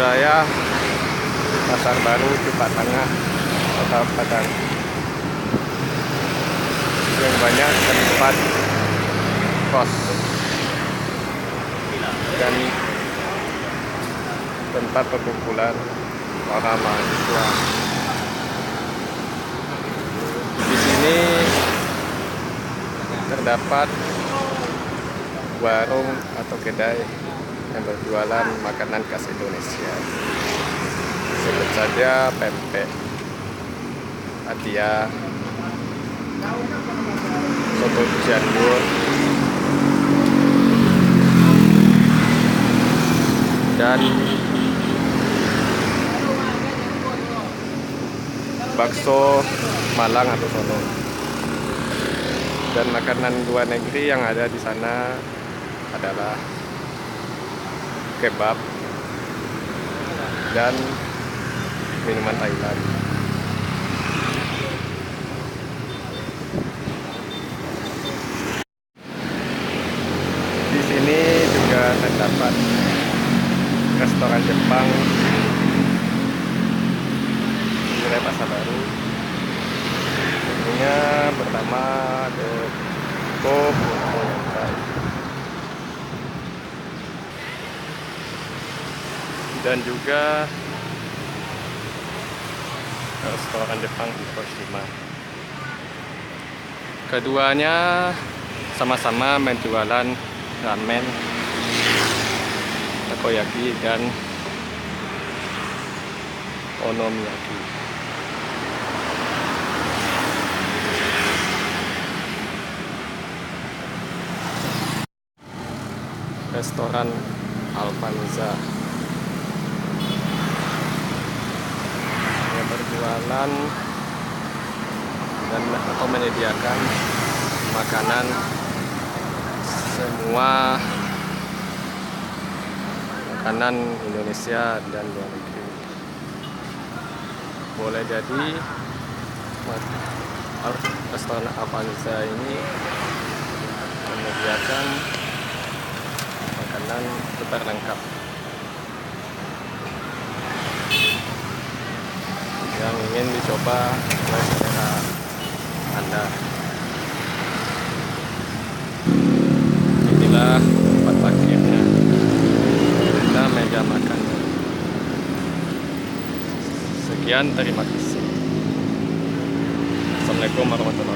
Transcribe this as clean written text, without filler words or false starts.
wilayah Pasar Baru, Cipat Tengah, Kota Padang, yang banyak tempat kos dan tempat perkumpulan para mahasiswa. Di sini terdapat warung atau kedai yang berjualan makanan khas Indonesia. Sebut saja pempek, atia, soto Cianjur, dan bakso Malang atau Solo. Dan makanan luar negeri yang ada di sana adalah kebab dan minuman Thailand. Di sini juga terdapat restoran Jepang di wilayah Pasar Baru. Menunya pertama ada dan juga restoran Jepang Hiroshima. Keduanya sama-sama menjualan ramen, takoyaki, dan onomiyaki. Restoran Alpanza yang berjualan dan atau menyediakan makanan semua makanan Indonesia dan luar negeri. Boleh jadi restoran Alpanza ini menyediakan makanan super lengkap yang ingin dicoba oleh selera Anda. Inilah tempat parkirnya, kita meja makan. Sekian, terima kasih. Assalamualaikum warahmatullahi wabarakatuh.